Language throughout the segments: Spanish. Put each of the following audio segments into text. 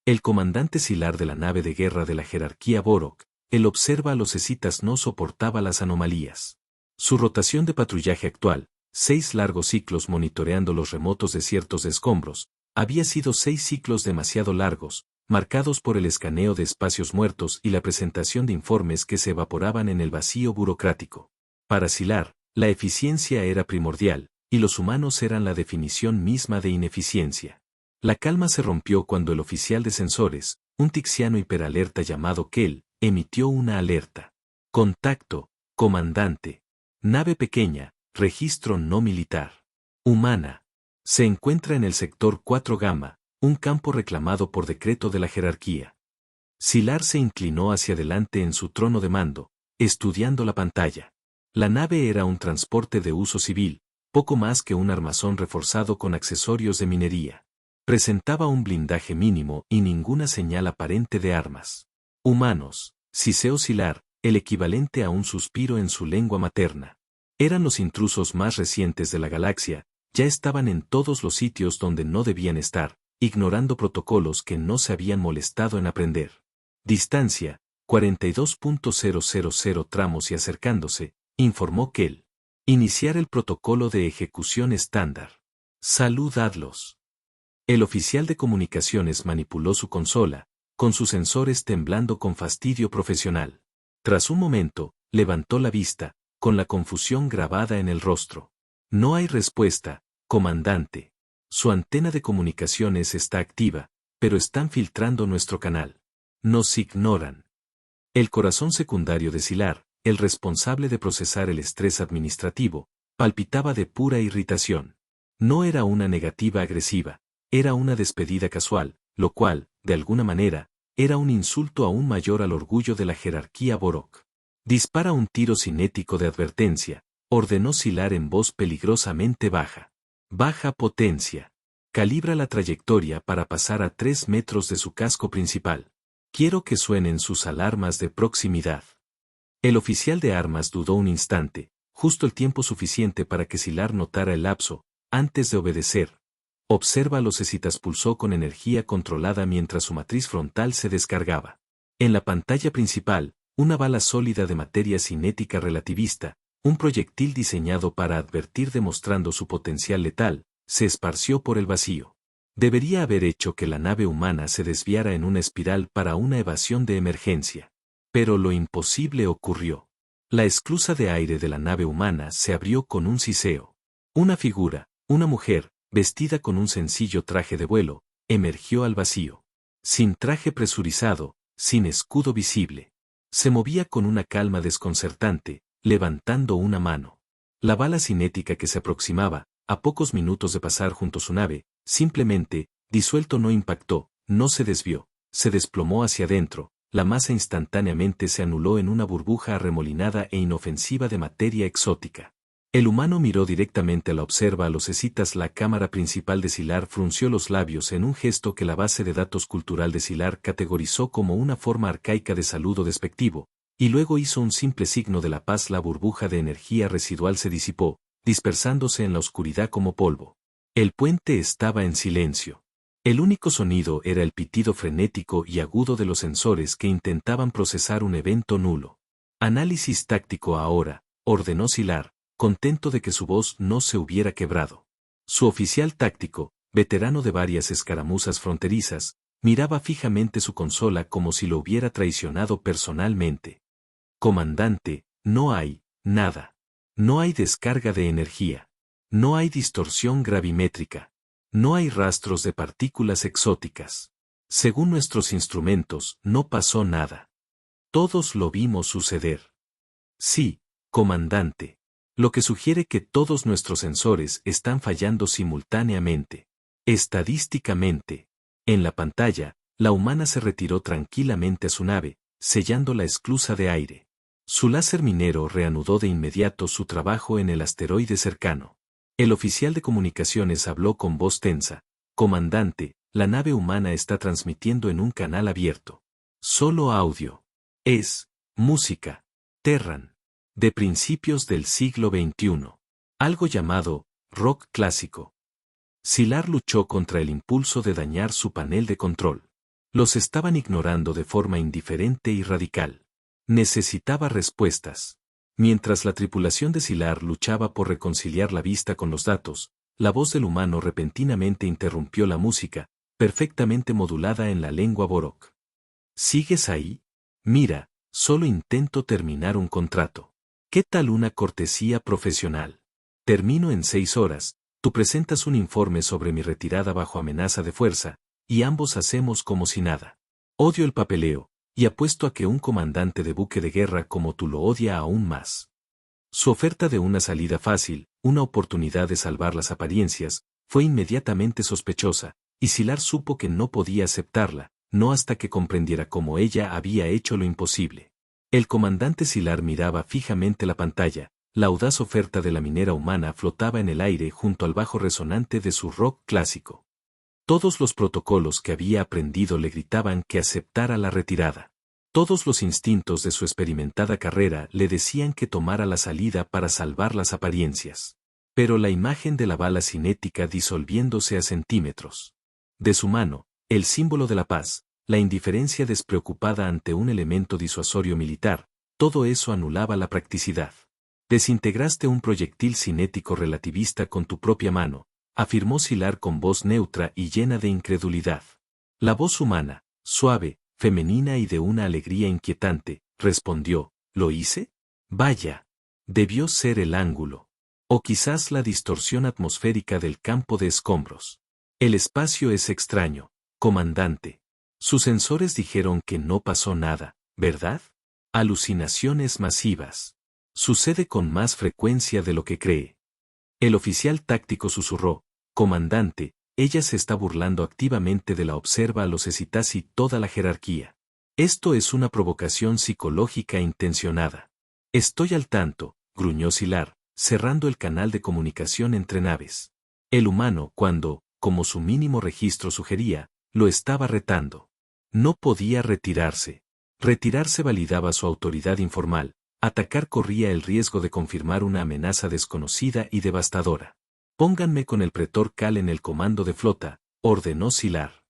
El comandante Sylar de la nave de guerra de la jerarquía Borok, el observa a los escitas no soportaba las anomalías. Su rotación de patrullaje actual, 6 largos ciclos monitoreando los remotos desiertos de escombros, había sido 6 ciclos demasiado largos, marcados por el escaneo de espacios muertos y la presentación de informes que se evaporaban en el vacío burocrático. Para Sylar, la eficiencia era primordial, y los humanos eran la definición misma de ineficiencia. La calma se rompió cuando el oficial de sensores, un tixiano hiperalerta llamado Kel, emitió una alerta. Contacto, comandante. Nave pequeña, registro no militar. Humana. Se encuentra en el sector 4 Gamma, un campo reclamado por decreto de la jerarquía. Sylar se inclinó hacia adelante en su trono de mando, estudiando la pantalla. La nave era un transporte de uso civil, poco más que un armazón reforzado con accesorios de minería. Presentaba un blindaje mínimo y ninguna señal aparente de armas. Humanos, siseó Sylar, el equivalente a un suspiro en su lengua materna. Eran los intrusos más recientes de la galaxia, ya estaban en todos los sitios donde no debían estar, ignorando protocolos que no se habían molestado en aprender. Distancia, 42.000 tramos y acercándose, informó Kel. Iniciar el protocolo de ejecución estándar. Saludadlos. El oficial de comunicaciones manipuló su consola, con sus sensores temblando con fastidio profesional. Tras un momento, levantó la vista, con la confusión grabada en el rostro. No hay respuesta, comandante. Su antena de comunicaciones está activa, pero están filtrando nuestro canal. Nos ignoran. El corazón secundario de Sylar, el responsable de procesar el estrés administrativo, palpitaba de pura irritación. No era una negativa agresiva, era una despedida casual, lo cual, de alguna manera, era un insulto aún mayor al orgullo de la jerarquía Borok. Dispara un tiro cinético de advertencia, ordenó Sylar en voz peligrosamente baja. Baja potencia. Calibra la trayectoria para pasar a 3 metros de su casco principal. Quiero que suenen sus alarmas de proximidad. El oficial de armas dudó un instante, justo el tiempo suficiente para que Sylar notara el lapso, antes de obedecer. Observa los escitas, pulsó con energía controlada mientras su matriz frontal se descargaba. En la pantalla principal, una bala sólida de materia cinética relativista, un proyectil diseñado para advertir demostrando su potencial letal, se esparció por el vacío. Debería haber hecho que la nave humana se desviara en una espiral para una evasión de emergencia. Pero lo imposible ocurrió. La esclusa de aire de la nave humana se abrió con un siseo. Una figura, una mujer, vestida con un sencillo traje de vuelo, emergió al vacío. Sin traje presurizado, sin escudo visible. Se movía con una calma desconcertante, levantando una mano. La bala cinética que se aproximaba, a pocos minutos de pasar junto a su nave, simplemente, disuelto, no impactó, no se desvió, se desplomó hacia adentro, la masa instantáneamente se anuló en una burbuja arremolinada e inofensiva de materia exótica. El humano miró directamente a la observa a los escitas. La cámara principal de Sylar frunció los labios en un gesto que la base de datos cultural de Sylar categorizó como una forma arcaica de saludo despectivo, y luego hizo un simple signo de la paz. La burbuja de energía residual se disipó, dispersándose en la oscuridad como polvo. El puente estaba en silencio. El único sonido era el pitido frenético y agudo de los sensores que intentaban procesar un evento nulo. Análisis táctico ahora, ordenó Sylar, contento de que su voz no se hubiera quebrado. Su oficial táctico, veterano de varias escaramuzas fronterizas, miraba fijamente su consola como si lo hubiera traicionado personalmente. Comandante, no hay nada. No hay descarga de energía. No hay distorsión gravimétrica. No hay rastros de partículas exóticas. Según nuestros instrumentos, no pasó nada. Todos lo vimos suceder. Sí, comandante. Lo que sugiere que todos nuestros sensores están fallando simultáneamente. Estadísticamente. En la pantalla, la humana se retiró tranquilamente a su nave, sellando la esclusa de aire. Su láser minero reanudó de inmediato su trabajo en el asteroide cercano. El oficial de comunicaciones habló con voz tensa. Comandante, la nave humana está transmitiendo en un canal abierto. Solo audio. Es música. Terran. De principios del siglo XXI. Algo llamado rock clásico. Sylar luchó contra el impulso de dañar su panel de control. Los estaban ignorando de forma indiferente y radical. Necesitaba respuestas. Mientras la tripulación de Sylar luchaba por reconciliar la vista con los datos, la voz del humano repentinamente interrumpió la música, perfectamente modulada en la lengua Borok. ¿Sigues ahí? Mira, solo intento terminar un contrato. ¿Qué tal una cortesía profesional? Termino en 6 horas, tú presentas un informe sobre mi retirada bajo amenaza de fuerza, y ambos hacemos como si nada. Odio el papeleo, y apuesto a que un comandante de buque de guerra como tú lo odia aún más. Su oferta de una salida fácil, una oportunidad de salvar las apariencias, fue inmediatamente sospechosa, y Sylar supo que no podía aceptarla, no hasta que comprendiera cómo ella había hecho lo imposible. El comandante Sylar miraba fijamente la pantalla, la audaz oferta de la minera humana flotaba en el aire junto al bajo resonante de su rock clásico. Todos los protocolos que había aprendido le gritaban que aceptara la retirada. Todos los instintos de su experimentada carrera le decían que tomara la salida para salvar las apariencias. Pero la imagen de la bala cinética disolviéndose a centímetros de su mano, el símbolo de la paz, la indiferencia despreocupada ante un elemento disuasorio militar, todo eso anulaba la practicidad. Desintegraste un proyectil cinético relativista con tu propia mano, afirmó Sylar con voz neutra y llena de incredulidad. La voz humana, suave, femenina y de una alegría inquietante, respondió, ¿lo hice? Vaya. Debió ser el ángulo. O quizás la distorsión atmosférica del campo de escombros. El espacio es extraño, comandante. Sus sensores dijeron que no pasó nada, ¿verdad? Alucinaciones masivas. Sucede con más frecuencia de lo que cree. El oficial táctico susurró, comandante, ella se está burlando activamente de la observa a los Esitasi toda la jerarquía. Esto es una provocación psicológica intencionada. Estoy al tanto, gruñó Sylar, cerrando el canal de comunicación entre naves. El humano, cuando, como su mínimo registro sugería, lo estaba retando. No podía retirarse. Retirarse validaba su autoridad informal, atacar corría el riesgo de confirmar una amenaza desconocida y devastadora. Pónganme con el pretor Cal en el comando de flota, ordenó Sylar.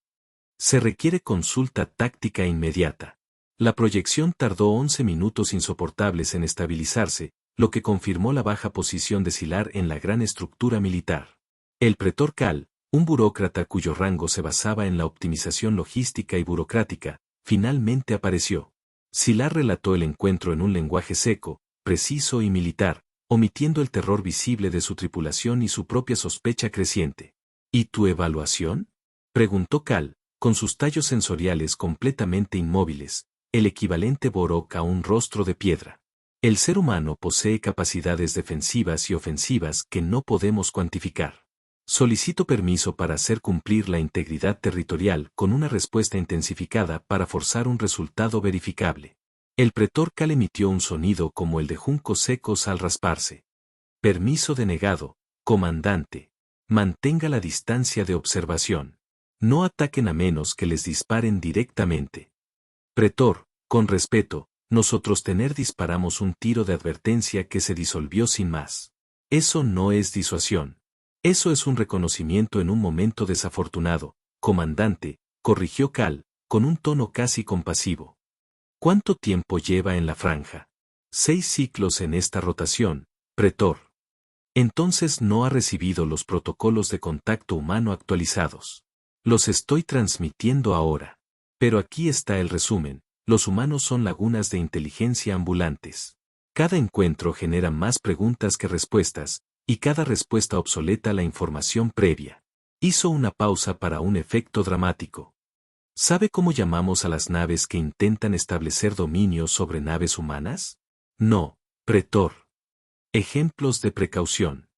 Se requiere consulta táctica inmediata. La proyección tardó 11 minutos insoportables en estabilizarse, lo que confirmó la baja posición de Sylar en la gran estructura militar. El pretor Cal, un burócrata cuyo rango se basaba en la optimización logística y burocrática, finalmente apareció. Sylar relató el encuentro en un lenguaje seco, preciso y militar, omitiendo el terror visible de su tripulación y su propia sospecha creciente. ¿Y tu evaluación? Preguntó Cal, con sus tallos sensoriales completamente inmóviles, el equivalente Borok a un rostro de piedra. El ser humano posee capacidades defensivas y ofensivas que no podemos cuantificar. Solicito permiso para hacer cumplir la integridad territorial con una respuesta intensificada para forzar un resultado verificable. El pretor Cal emitió un sonido como el de juncos secos al rasparse. Permiso denegado, comandante. Mantenga la distancia de observación. No ataquen a menos que les disparen directamente. Pretor, con respeto, nosotros disparamos un tiro de advertencia que se disolvió sin más. Eso no es disuasión. Eso es un reconocimiento en un momento desafortunado, comandante, corrigió Cal, con un tono casi compasivo. ¿Cuánto tiempo lleva en la franja? 6 ciclos en esta rotación, pretor. Entonces no ha recibido los protocolos de contacto humano actualizados. Los estoy transmitiendo ahora. Pero aquí está el resumen, los humanos son lagunas de inteligencia ambulantes. Cada encuentro genera más preguntas que respuestas, y cada respuesta obsoleta la información previa. Hizo una pausa para un efecto dramático. ¿Sabe cómo llamamos a las naves que intentan establecer dominio sobre naves humanas? No, pretor. Ejemplos de precaución.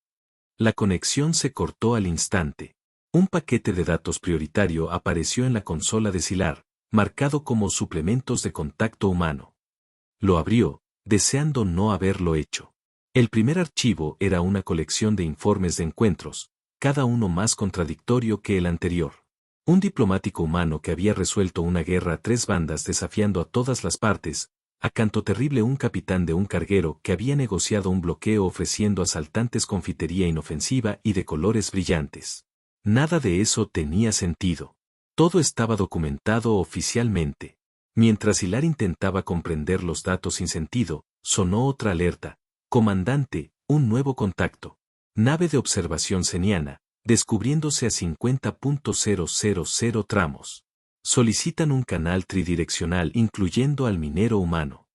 La conexión se cortó al instante. Un paquete de datos prioritario apareció en la consola de Sylar, marcado como suplementos de contacto humano. Lo abrió, deseando no haberlo hecho. El primer archivo era una colección de informes de encuentros, cada uno más contradictorio que el anterior. Un diplomático humano que había resuelto una guerra a 3 bandas desafiando a todas las partes, a Canto Terrible un capitán de un carguero que había negociado un bloqueo ofreciendo asaltantes confitería inofensiva y de colores brillantes. Nada de eso tenía sentido. Todo estaba documentado oficialmente. Mientras Hilar intentaba comprender los datos sin sentido, sonó otra alerta. Comandante, un nuevo contacto. Nave de observación seniana, descubriéndose a 50.000 tramos. Solicitan un canal tridireccional incluyendo al minero humano.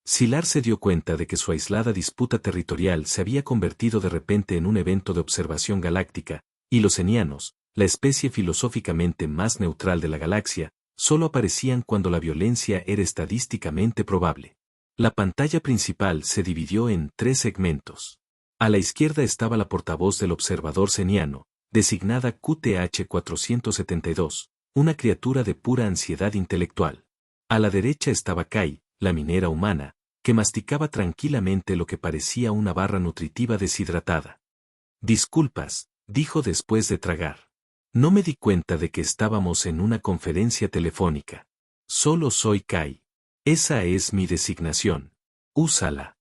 Sylar se dio cuenta de que su aislada disputa territorial se había convertido de repente en un evento de observación galáctica, y los senianos, la especie filosóficamente más neutral de la galaxia, solo aparecían cuando la violencia era estadísticamente probable. La pantalla principal se dividió en 3 segmentos. A la izquierda estaba la portavoz del observador seniano, designada QTH-472, una criatura de pura ansiedad intelectual. A la derecha estaba Kai, la minera humana, que masticaba tranquilamente lo que parecía una barra nutritiva deshidratada. Disculpas, dijo después de tragar. No me di cuenta de que estábamos en una conferencia telefónica. Solo soy Kai. Esa es mi designación. Úsala.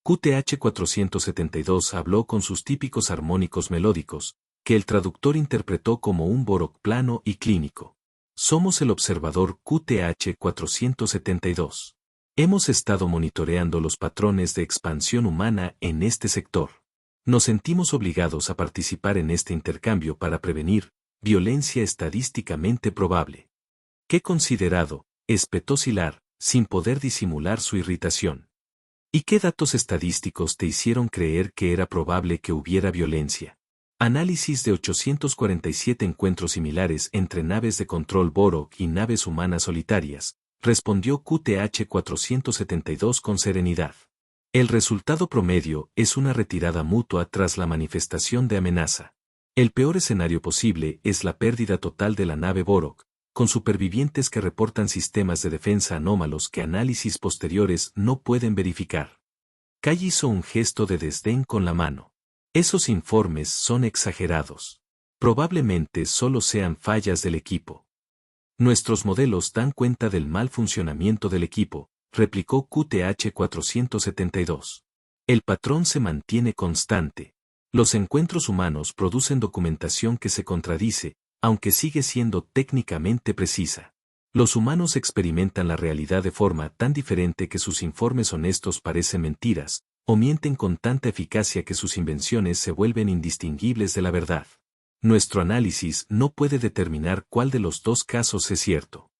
QTH-472 habló con sus típicos armónicos melódicos, que el traductor interpretó como un Borok plano y clínico. Somos el observador QTH-472. Hemos estado monitoreando los patrones de expansión humana en este sector. Nos sentimos obligados a participar en este intercambio para prevenir violencia estadísticamente probable. ¿Qué considerado?, espetó Sylar, sin poder disimular su irritación. ¿Y qué datos estadísticos te hicieron creer que era probable que hubiera violencia? Análisis de 847 encuentros similares entre naves de control Borok y naves humanas solitarias, respondió QTH-472 con serenidad. El resultado promedio es una retirada mutua tras la manifestación de amenaza. El peor escenario posible es la pérdida total de la nave Borok, con supervivientes que reportan sistemas de defensa anómalos que análisis posteriores no pueden verificar. Kai hizo un gesto de desdén con la mano. Esos informes son exagerados. Probablemente solo sean fallas del equipo. Nuestros modelos dan cuenta del mal funcionamiento del equipo, replicó QTH-472. El patrón se mantiene constante. Los encuentros humanos producen documentación que se contradice, aunque sigue siendo técnicamente precisa. Los humanos experimentan la realidad de forma tan diferente que sus informes honestos parecen mentiras, o mienten con tanta eficacia que sus invenciones se vuelven indistinguibles de la verdad. Nuestro análisis no puede determinar cuál de los dos casos es cierto.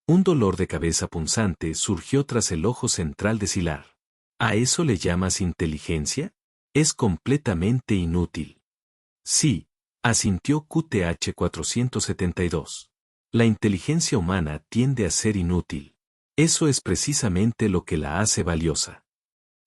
Un dolor de cabeza punzante surgió tras el ojo central de Sylar. ¿A eso le llamas inteligencia? Es completamente inútil. Sí, asintió QTH-472. La inteligencia humana tiende a ser inútil. Eso es precisamente lo que la hace valiosa.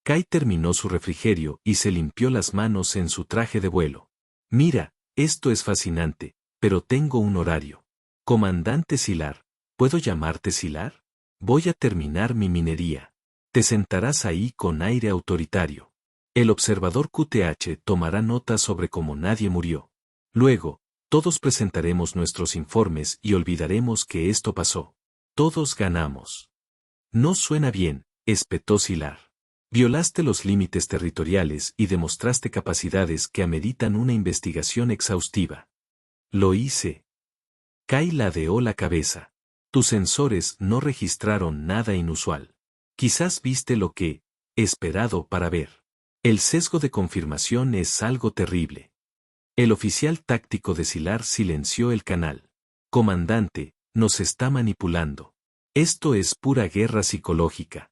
Kai terminó su refrigerio y se limpió las manos en su traje de vuelo. Mira, esto es fascinante, pero tengo un horario. Comandante Sylar, ¿puedo llamarte Sylar? Voy a terminar mi minería. Te sentarás ahí con aire autoritario. El observador QTH tomará notas sobre cómo nadie murió. Luego, todos presentaremos nuestros informes y olvidaremos que esto pasó. Todos ganamos. No suena bien, espetó Sylar. Violaste los límites territoriales y demostraste capacidades que ameritan una investigación exhaustiva. Lo hice. Kai ladeó la cabeza. Tus sensores no registraron nada inusual. Quizás viste lo que, esperado para ver. El sesgo de confirmación es algo terrible. El oficial táctico de Sylar silenció el canal. Comandante, nos está manipulando. Esto es pura guerra psicológica.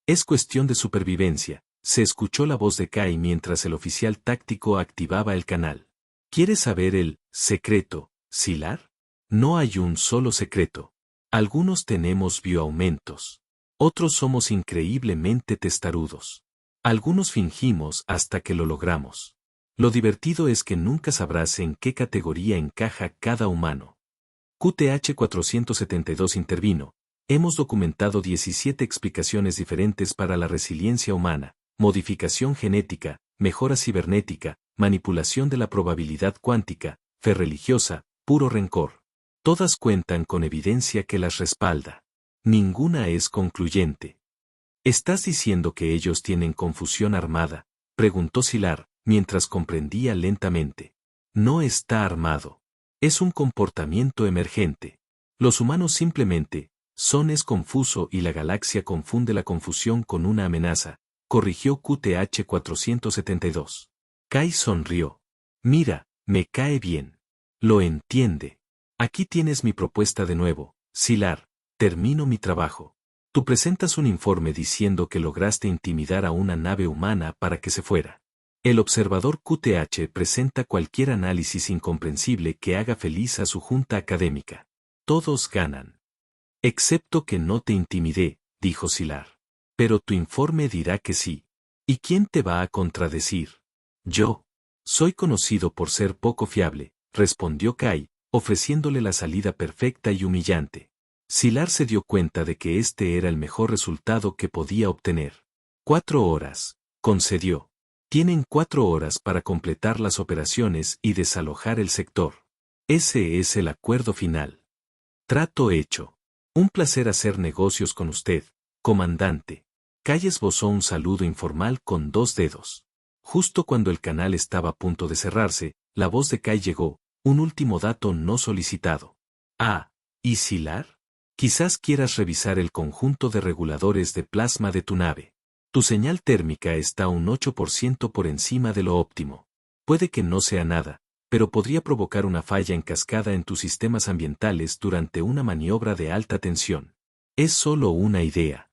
Es cuestión de supervivencia, se escuchó la voz de Kai mientras el oficial táctico activaba el canal. ¿Quieres saber el secreto, Sylar? No hay un solo secreto. Algunos tenemos bioaumentos. Otros somos increíblemente testarudos. Algunos fingimos hasta que lo logramos. Lo divertido es que nunca sabrás en qué categoría encaja cada humano. QTH-472 intervino. Hemos documentado 17 explicaciones diferentes para la resiliencia humana, modificación genética, mejora cibernética, manipulación de la probabilidad cuántica, fe religiosa, puro rencor. Todas cuentan con evidencia que las respalda. Ninguna es concluyente. ¿Estás diciendo que ellos tienen confusión armada?, preguntó Sylar, mientras comprendía lentamente. No está armado. Es un comportamiento emergente. Los humanos simplemente es confuso y la galaxia confunde la confusión con una amenaza, corrigió QTH 472. Kai sonrió. Mira, me cae bien. Lo entiende. Aquí tienes mi propuesta de nuevo, Sylar. Termino mi trabajo. Tú presentas un informe diciendo que lograste intimidar a una nave humana para que se fuera. El observador QTH presenta cualquier análisis incomprensible que haga feliz a su junta académica. Todos ganan. Excepto que no te intimidé, dijo Sylar. Pero tu informe dirá que sí. ¿Y quién te va a contradecir? Yo. Soy conocido por ser poco fiable, respondió Kai, ofreciéndole la salida perfecta y humillante. Sylar se dio cuenta de que este era el mejor resultado que podía obtener. 4 horas, concedió. Tienen 4 horas para completar las operaciones y desalojar el sector. Ese es el acuerdo final. Trato hecho. Un placer hacer negocios con usted, comandante. Kai esbozó un saludo informal con 2 dedos. Justo cuando el canal estaba a punto de cerrarse, la voz de Kai llegó, un último dato no solicitado. Ah, ¿y Sylar? Quizás quieras revisar el conjunto de reguladores de plasma de tu nave. Tu señal térmica está un 8% por encima de lo óptimo. Puede que no sea nada, pero podría provocar una falla en cascada en tus sistemas ambientales durante una maniobra de alta tensión. Es solo una idea.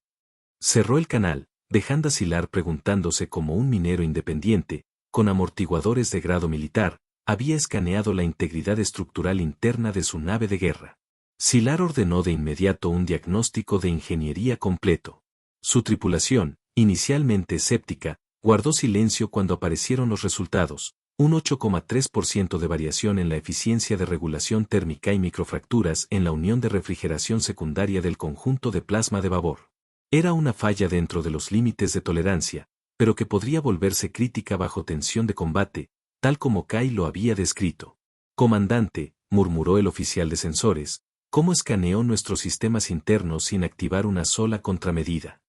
Cerró el canal, dejando a Sylar preguntándose como un minero independiente, con amortiguadores de grado militar, había escaneado la integridad estructural interna de su nave de guerra. Sylar ordenó de inmediato un diagnóstico de ingeniería completo. Su tripulación, inicialmente escéptica, guardó silencio cuando aparecieron los resultados, un 8,3% de variación en la eficiencia de regulación térmica y microfracturas en la unión de refrigeración secundaria del conjunto de plasma de vapor. Era una falla dentro de los límites de tolerancia, pero que podría volverse crítica bajo tensión de combate, tal como Kai lo había descrito. Comandante, murmuró el oficial de sensores, ¿cómo escaneó nuestros sistemas internos sin activar una sola contramedida?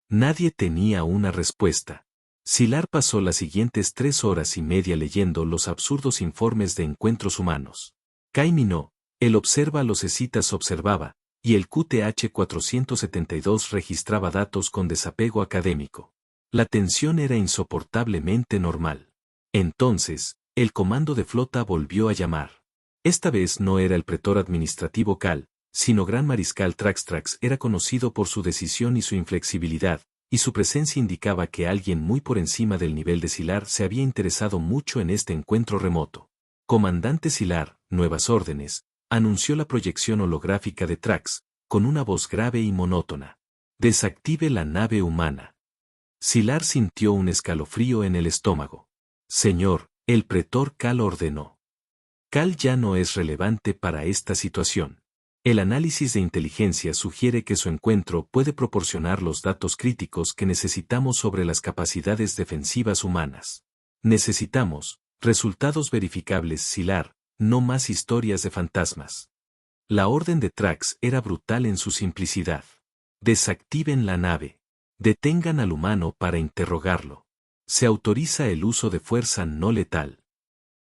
Nadie tenía una respuesta. Sylar pasó las siguientes 3 horas y media leyendo los absurdos informes de encuentros humanos. Kai minó, el observa los escitas observaba, y el QTH 472 registraba datos con desapego académico. La tensión era insoportablemente normal. Entonces, el comando de flota volvió a llamar. Esta vez no era el pretor administrativo Cal, sino Gran Mariscal Trax era conocido por su decisión y su inflexibilidad, y su presencia indicaba que alguien muy por encima del nivel de Sylar se había interesado mucho en este encuentro remoto. Comandante Sylar, nuevas órdenes, anunció la proyección holográfica de Trax, con una voz grave y monótona. Desactive la nave humana. Sylar sintió un escalofrío en el estómago. Señor, el pretor Cal ordenó. Cal ya no es relevante para esta situación. El análisis de inteligencia sugiere que su encuentro puede proporcionar los datos críticos que necesitamos sobre las capacidades defensivas humanas. Necesitamos resultados verificables, Sylar, no más historias de fantasmas. La orden de Trax era brutal en su simplicidad. Desactiven la nave. Detengan al humano para interrogarlo. Se autoriza el uso de fuerza no letal.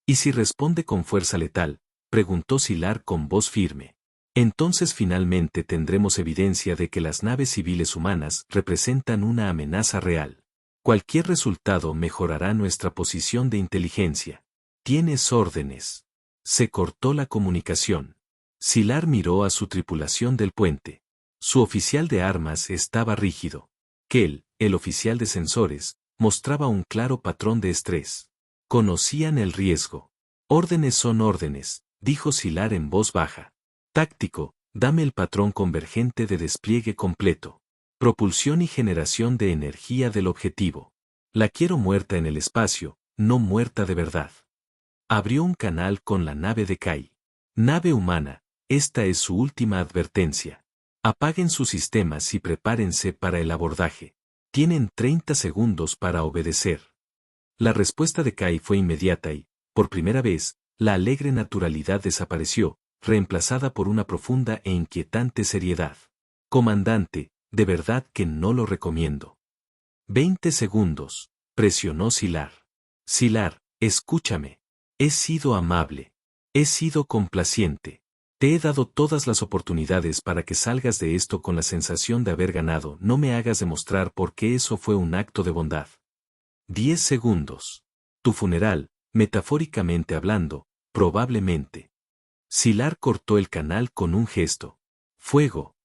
¿Y si responde con fuerza letal?, preguntó Sylar con voz firme. Entonces finalmente tendremos evidencia de que las naves civiles humanas representan una amenaza real. Cualquier resultado mejorará nuestra posición de inteligencia. ¿Tienes órdenes? Se cortó la comunicación. Sylar miró a su tripulación del puente. Su oficial de armas estaba rígido. Kel, el oficial de sensores, mostraba un claro patrón de estrés. Conocían el riesgo. Órdenes son órdenes, dijo Sylar en voz baja. Táctico, dame el patrón convergente de despliegue completo. Propulsión y generación de energía del objetivo. La quiero muerta en el espacio, no muerta de verdad. Abrió un canal con la nave de Kai. Nave humana, esta es su última advertencia. Apaguen sus sistemas y prepárense para el abordaje. Tienen 30 segundos para obedecer. La respuesta de Kai fue inmediata y, por primera vez, la alegre naturalidad desapareció, reemplazada por una profunda e inquietante seriedad. Comandante, de verdad que no lo recomiendo. 20 segundos, presionó Sylar. Sylar, escúchame. He sido amable. He sido complaciente. Te he dado todas las oportunidades para que salgas de esto con la sensación de haber ganado. No me hagas demostrar por qué eso fue un acto de bondad. 10 segundos. Tu funeral, metafóricamente hablando, probablemente. Sylar cortó el canal con un gesto. Fuego.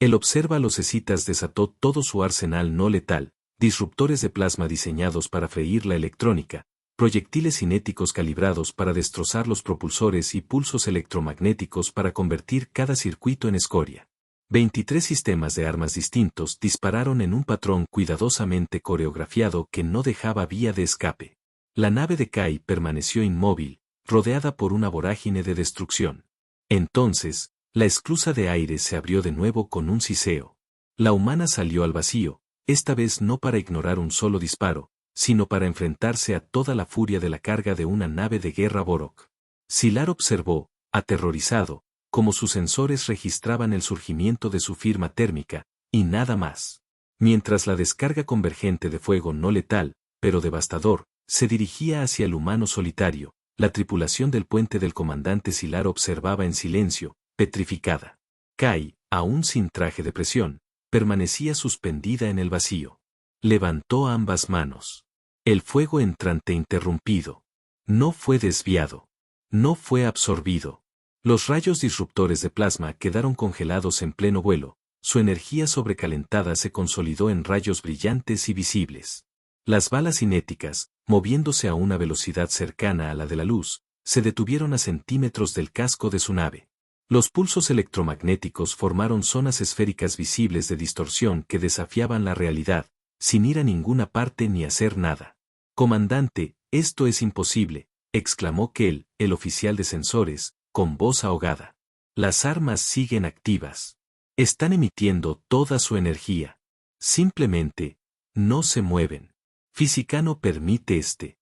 El observa los escitas desató todo su arsenal no letal, disruptores de plasma diseñados para freír la electrónica, proyectiles cinéticos calibrados para destrozar los propulsores y pulsos electromagnéticos para convertir cada circuito en escoria. 23 sistemas de armas distintos dispararon en un patrón cuidadosamente coreografiado que no dejaba vía de escape. La nave de Kai permaneció inmóvil, rodeada por una vorágine de destrucción. Entonces, la esclusa de aire se abrió de nuevo con un siseo. La humana salió al vacío, esta vez no para ignorar un solo disparo, sino para enfrentarse a toda la furia de la carga de una nave de guerra Borok. Sylar observó, aterrorizado, cómo sus sensores registraban el surgimiento de su firma térmica, y nada más. Mientras la descarga convergente de fuego no letal, pero devastador, se dirigía hacia el humano solitario, la tripulación del puente del comandante Sylar observaba en silencio, petrificada. Kai, aún sin traje de presión, permanecía suspendida en el vacío. Levantó ambas manos. El fuego entrante interrumpido. No fue desviado. No fue absorbido. Los rayos disruptores de plasma quedaron congelados en pleno vuelo, su energía sobrecalentada se consolidó en rayos brillantes y visibles. Las balas cinéticas, moviéndose a una velocidad cercana a la de la luz, se detuvieron a centímetros del casco de su nave. Los pulsos electromagnéticos formaron zonas esféricas visibles de distorsión que desafiaban la realidad, sin ir a ninguna parte ni hacer nada. «Comandante, esto es imposible», exclamó Kell, el oficial de sensores, con voz ahogada. «Las armas siguen activas. Están emitiendo toda su energía. Simplemente, no se mueven. Física no permite este».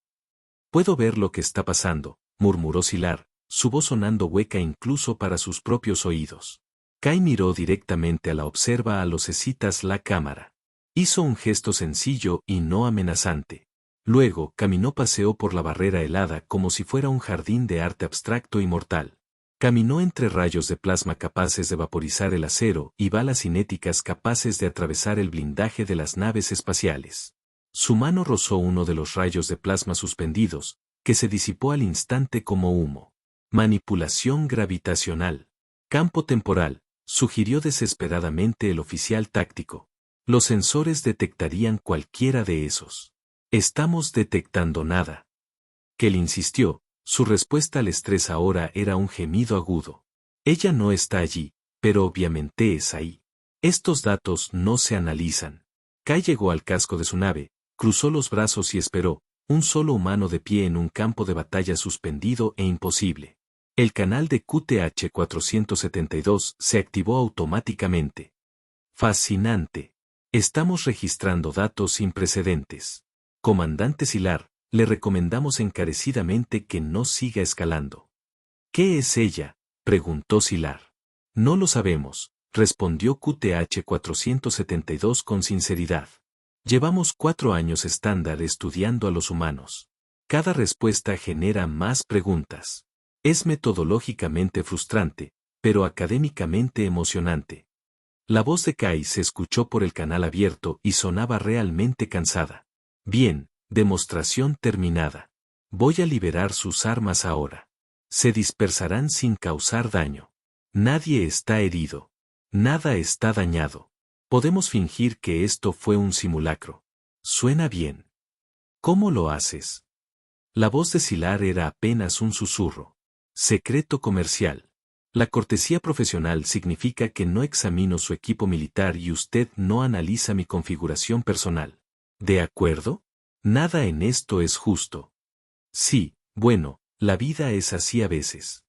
«Puedo ver lo que está pasando», murmuró Sylar, su voz sonando hueca incluso para sus propios oídos. Kai miró directamente a la observa a los escitas la cámara. Hizo un gesto sencillo y no amenazante. Luego paseó por la barrera helada como si fuera un jardín de arte abstracto y mortal. Caminó entre rayos de plasma capaces de vaporizar el acero y balas cinéticas capaces de atravesar el blindaje de las naves espaciales. Su mano rozó uno de los rayos de plasma suspendidos, que se disipó al instante como humo. Manipulación gravitacional. Campo temporal, sugirió desesperadamente el oficial táctico. Los sensores detectarían cualquiera de esos. Estamos detectando nada. Kell insistió, su respuesta al estrés ahora era un gemido agudo. Ella no está allí, pero obviamente es ahí. Estos datos no se analizan. Kai llegó al casco de su nave, cruzó los brazos y esperó, un solo humano de pie en un campo de batalla suspendido e imposible. El canal de QTH-472 se activó automáticamente. Fascinante. Estamos registrando datos sin precedentes. Comandante Sylar, le recomendamos encarecidamente que no siga escalando. ¿Qué es ella?, preguntó Sylar. No lo sabemos, respondió QTH-472 con sinceridad. Llevamos 4 años estándar estudiando a los humanos. Cada respuesta genera más preguntas. Es metodológicamente frustrante, pero académicamente emocionante. La voz de Kai se escuchó por el canal abierto y sonaba realmente cansada. Bien, demostración terminada. Voy a liberar sus armas ahora. Se dispersarán sin causar daño. Nadie está herido. Nada está dañado. Podemos fingir que esto fue un simulacro. Suena bien. ¿Cómo lo haces? La voz de Sylar era apenas un susurro. Secreto comercial. La cortesía profesional significa que no examino su equipo militar y usted no analiza mi configuración personal. ¿De acuerdo? Nada en esto es justo. Sí, bueno, la vida es así a veces.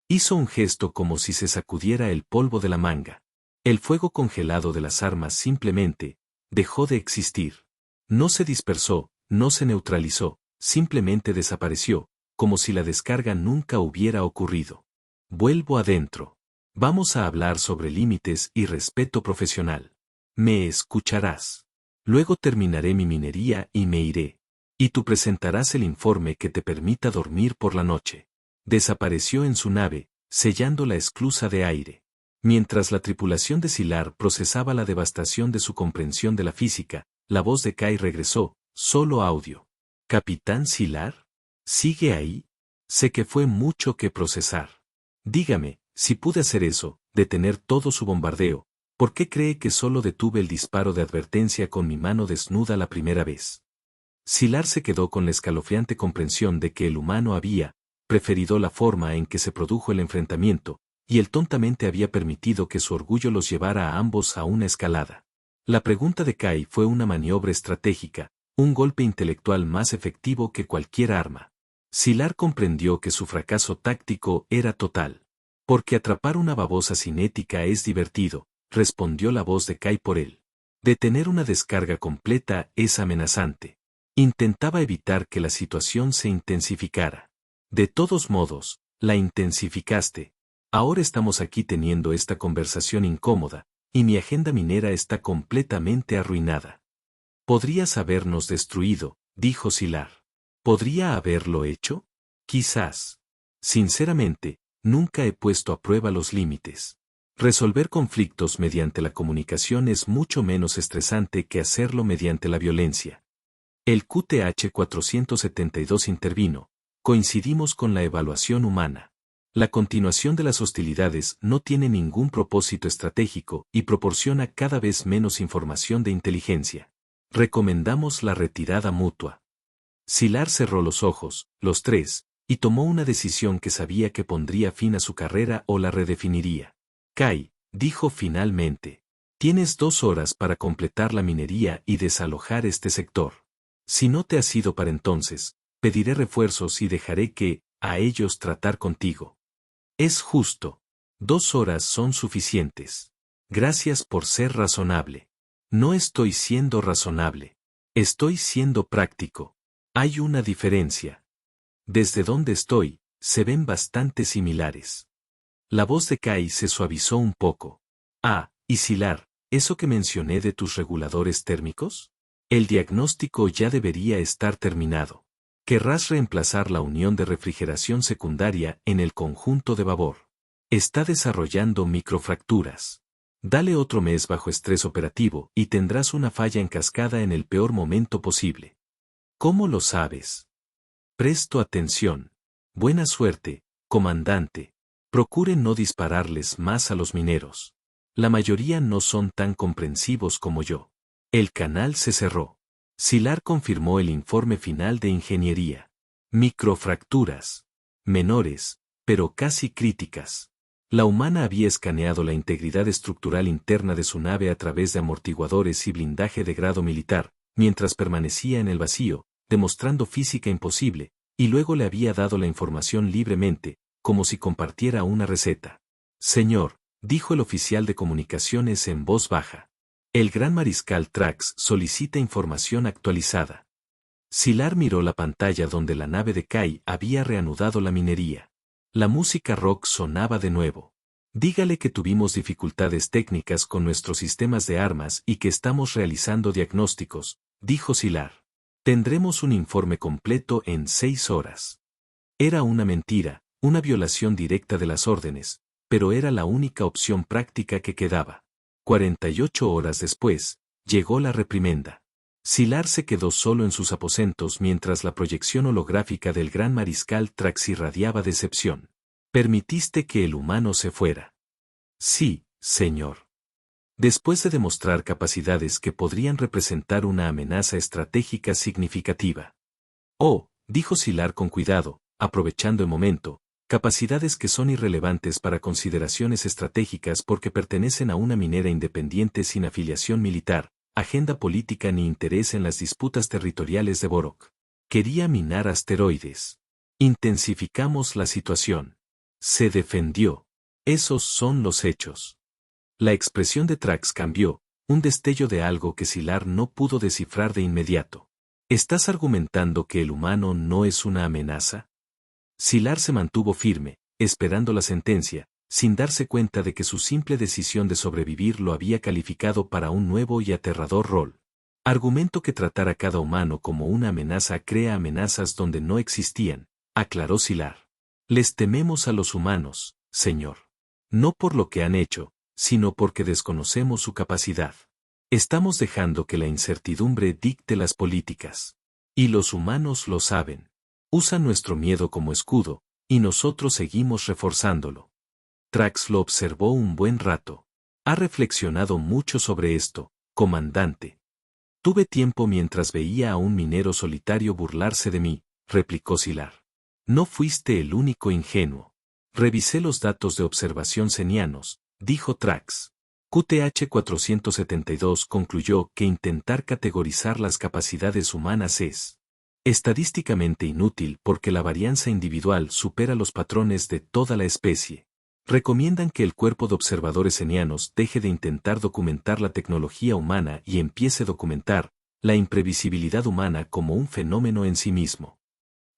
Hizo un gesto como si se sacudiera el polvo de la manga. El fuego congelado de las armas simplemente dejó de existir. No se dispersó, no se neutralizó, simplemente desapareció, como si la descarga nunca hubiera ocurrido. Vuelvo adentro. Vamos a hablar sobre límites y respeto profesional. Me escucharás. Luego terminaré mi minería y me iré. Y tú presentarás el informe que te permita dormir por la noche. desapareció en su nave, sellando la esclusa de aire. Mientras la tripulación de Sylar procesaba la devastación de su comprensión de la física, la voz de Kai regresó, solo audio. ¿Capitán Sylar? ¿Sigue ahí? Sé que fue mucho que procesar. Dígame, si pude hacer eso, detener todo su bombardeo, ¿por qué cree que solo detuve el disparo de advertencia con mi mano desnuda la primera vez? Sylar se quedó con la escalofriante comprensión de que el humano había preferido la forma en que se produjo el enfrentamiento, y él tontamente había permitido que su orgullo los llevara a ambos a una escalada. La pregunta de Kai fue una maniobra estratégica, un golpe intelectual más efectivo que cualquier arma. Sylar comprendió que su fracaso táctico era total. Porque atrapar una babosa cinética es divertido, respondió la voz de Kai por él. Detener una descarga completa es amenazante. Intentaba evitar que la situación se intensificara. De todos modos, la intensificaste. Ahora estamos aquí teniendo esta conversación incómoda, y mi agenda minera está completamente arruinada. Podrías habernos destruido, dijo Sylar. ¿Podría haberlo hecho? Quizás. Sinceramente, nunca he puesto a prueba los límites. Resolver conflictos mediante la comunicación es mucho menos estresante que hacerlo mediante la violencia. El QTH-472 intervino. Coincidimos con la evaluación humana. La continuación de las hostilidades no tiene ningún propósito estratégico y proporciona cada vez menos información de inteligencia. Recomendamos la retirada mutua. Sylar cerró los ojos, los tres, y tomó una decisión que sabía que pondría fin a su carrera o la redefiniría. Kai, dijo finalmente, tienes 2 horas para completar la minería y desalojar este sector. Si no te has ido para entonces, pediré refuerzos y dejaré a ellos tratar contigo. Es justo. 2 horas son suficientes. Gracias por ser razonable. No estoy siendo razonable. Estoy siendo práctico. Hay una diferencia. Desde donde estoy, se ven bastante similares. La voz de Kai se suavizó un poco. Y Sylar, ¿eso que mencioné de tus reguladores térmicos? El diagnóstico ya debería estar terminado. Querrás reemplazar la unión de refrigeración secundaria en el conjunto de babor. Está desarrollando microfracturas. Dale otro mes bajo estrés operativo y tendrás una falla en cascada en el peor momento posible. ¿Cómo lo sabes? Presto atención. Buena suerte, comandante. Procure no dispararles más a los mineros. La mayoría no son tan comprensivos como yo. El canal se cerró. Sylar confirmó el informe final de ingeniería. Microfracturas. Menores, pero casi críticas. La humana había escaneado la integridad estructural interna de su nave a través de amortiguadores y blindaje de grado militar, mientras permanecía en el vacío, demostrando física imposible, y luego le había dado la información libremente, como si compartiera una receta. Señor, dijo el oficial de comunicaciones en voz baja. El gran mariscal Trax solicita información actualizada. Sylar miró la pantalla donde la nave de Kai había reanudado la minería. La música rock sonaba de nuevo. Dígale que tuvimos dificultades técnicas con nuestros sistemas de armas y que estamos realizando diagnósticos, dijo Sylar. Tendremos un informe completo en 6 horas. Era una mentira, una violación directa de las órdenes, pero era la única opción práctica que quedaba. 48 horas después, llegó la reprimenda. Sylar se quedó solo en sus aposentos mientras la proyección holográfica del gran mariscal Trax irradiaba decepción. Permitiste que el humano se fuera. Sí, señor. Después de demostrar capacidades que podrían representar una amenaza estratégica significativa. Dijo Sylar con cuidado, aprovechando el momento, capacidades que son irrelevantes para consideraciones estratégicas porque pertenecen a una minera independiente sin afiliación militar, agenda política ni interés en las disputas territoriales de Borok. Quería minar asteroides. Intensificamos la situación. Se defendió. Esos son los hechos. La expresión de Trax cambió, un destello de algo que Sylar no pudo descifrar de inmediato. ¿Estás argumentando que el humano no es una amenaza? Sylar se mantuvo firme, esperando la sentencia, sin darse cuenta de que su simple decisión de sobrevivir lo había calificado para un nuevo y aterrador rol. Argumento que tratar a cada humano como una amenaza crea amenazas donde no existían, aclaró Sylar. Les tememos a los humanos, señor. No por lo que han hecho, sino porque desconocemos su capacidad. Estamos dejando que la incertidumbre dicte las políticas. Y los humanos lo saben. Usan nuestro miedo como escudo, y nosotros seguimos reforzándolo. Trax lo observó un buen rato. Ha reflexionado mucho sobre esto, comandante. Tuve tiempo mientras veía a un minero solitario burlarse de mí, replicó Sylar. No fuiste el único ingenuo. Revisé los datos de observación senianos, dijo Trax. QTH 472 concluyó que intentar categorizar las capacidades humanas es estadísticamente inútil porque la varianza individual supera los patrones de toda la especie. Recomiendan que el cuerpo de observadores senianos deje de intentar documentar la tecnología humana y empiece a documentar la imprevisibilidad humana como un fenómeno en sí mismo.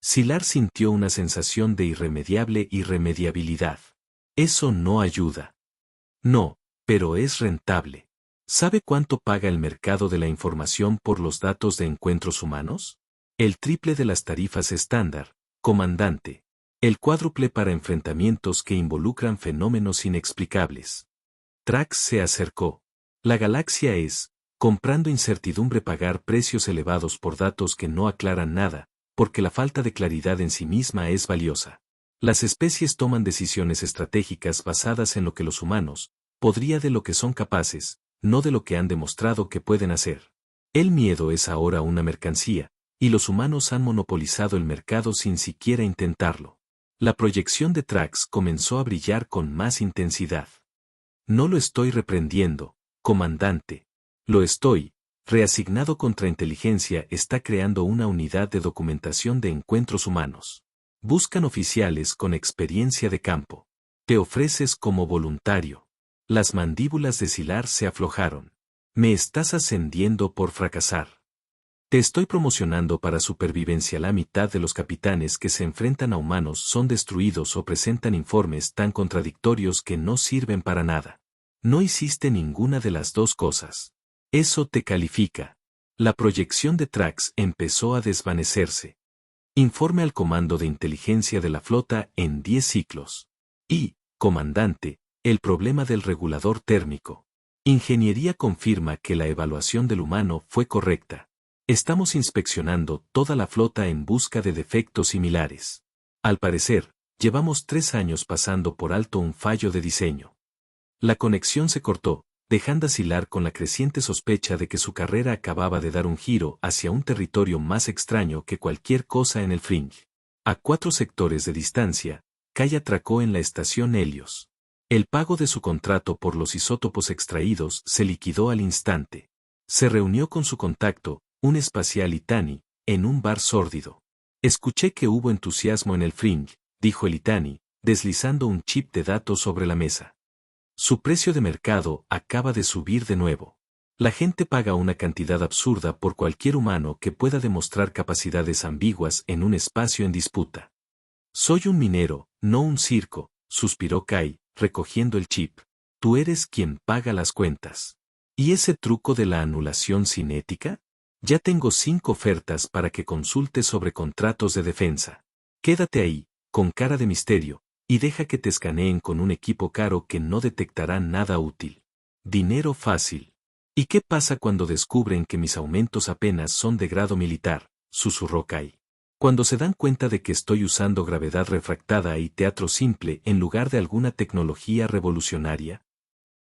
Sylar sintió una sensación de irremediable irremediabilidad. Eso no ayuda. No, pero es rentable. ¿Sabe cuánto paga el mercado de la información por los datos de encuentros humanos? El triple de las tarifas estándar, comandante. El cuádruple para enfrentamientos que involucran fenómenos inexplicables. Trax se acercó. La galaxia es, comprando incertidumbre, pagar precios elevados por datos que no aclaran nada, porque la falta de claridad en sí misma es valiosa. Las especies toman decisiones estratégicas basadas en lo que los humanos, podría de lo que son capaces, no de lo que han demostrado que pueden hacer. El miedo es ahora una mercancía, y los humanos han monopolizado el mercado sin siquiera intentarlo. La proyección de Trax comenzó a brillar con más intensidad. No lo estoy reprendiendo, comandante. Lo estoy. Reasignado Contrainteligencia está creando una unidad de documentación de encuentros humanos. Buscan oficiales con experiencia de campo. Te ofreces como voluntario. Las mandíbulas de Sylar se aflojaron. Me estás ascendiendo por fracasar. Te estoy promocionando para supervivencia. La mitad de los capitanes que se enfrentan a humanos son destruidos o presentan informes tan contradictorios que no sirven para nada. No hiciste ninguna de las dos cosas. Eso te califica. La proyección de Trax empezó a desvanecerse. Informe al Comando de Inteligencia de la Flota en 10 ciclos. Y, comandante, el problema del regulador térmico. Ingeniería confirma que la evaluación del humano fue correcta. Estamos inspeccionando toda la flota en busca de defectos similares. Al parecer, llevamos 3 años pasando por alto un fallo de diseño. La conexión se cortó, dejando a Sylar con la creciente sospecha de que su carrera acababa de dar un giro hacia un territorio más extraño que cualquier cosa en el Fringe. A 4 sectores de distancia, Kai atracó en la estación Helios. El pago de su contrato por los isótopos extraídos se liquidó al instante. Se reunió con su contacto, un espacial Itani, en un bar sórdido. Escuché que hubo entusiasmo en el Fringe, dijo el Itani, deslizando un chip de datos sobre la mesa. Su precio de mercado acaba de subir de nuevo. La gente paga una cantidad absurda por cualquier humano que pueda demostrar capacidades ambiguas en un espacio en disputa. Soy un minero, no un circo, suspiró Kai, recogiendo el chip. Tú eres quien paga las cuentas. ¿Y ese truco de la anulación cinética? Ya tengo 5 ofertas para que consultes sobre contratos de defensa. Quédate ahí, con cara de misterio, y deja que te escaneen con un equipo caro que no detectará nada útil. Dinero fácil. ¿Y qué pasa cuando descubren que mis aumentos apenas son de grado militar? Susurró Kai. Cuando se dan cuenta de que estoy usando gravedad refractada y teatro simple en lugar de alguna tecnología revolucionaria.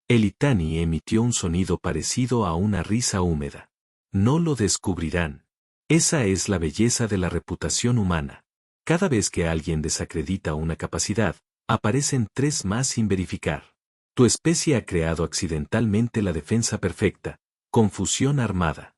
El Itani emitió un sonido parecido a una risa húmeda. No lo descubrirán. Esa es la belleza de la reputación humana. Cada vez que alguien desacredita una capacidad, aparecen 3 más sin verificar. Tu especie ha creado accidentalmente la defensa perfecta, confusión armada.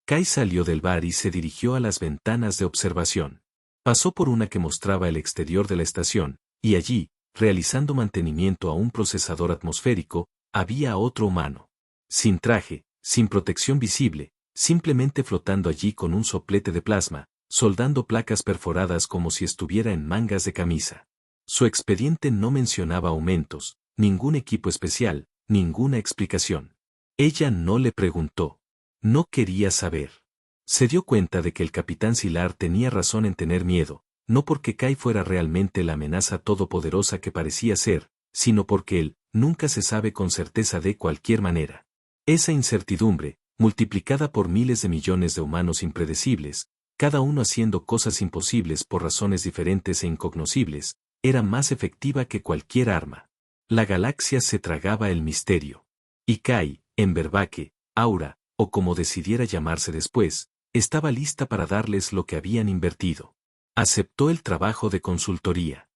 Kai salió del bar y se dirigió a las ventanas de observación. Pasó por una que mostraba el exterior de la estación, y allí, realizando mantenimiento a un procesador atmosférico, había otro humano. Sin traje, sin protección visible, simplemente flotando allí con un soplete de plasma, soldando placas perforadas como si estuviera en mangas de camisa. Su expediente no mencionaba aumentos, ningún equipo especial, ninguna explicación. Ella no le preguntó. No quería saber. Se dio cuenta de que el capitán Sylar tenía razón en tener miedo, no porque Kai fuera realmente la amenaza todopoderosa que parecía ser, sino porque él nunca se sabe con certeza de cualquier manera. Esa incertidumbre, multiplicada por miles de millones de humanos impredecibles, cada uno haciendo cosas imposibles por razones diferentes e incognoscibles, era más efectiva que cualquier arma. La galaxia se tragaba el misterio. Y Kai, en Vervaque, Aura, o como decidiera llamarse después, estaba lista para darles lo que habían invertido. Aceptó el trabajo de consultoría.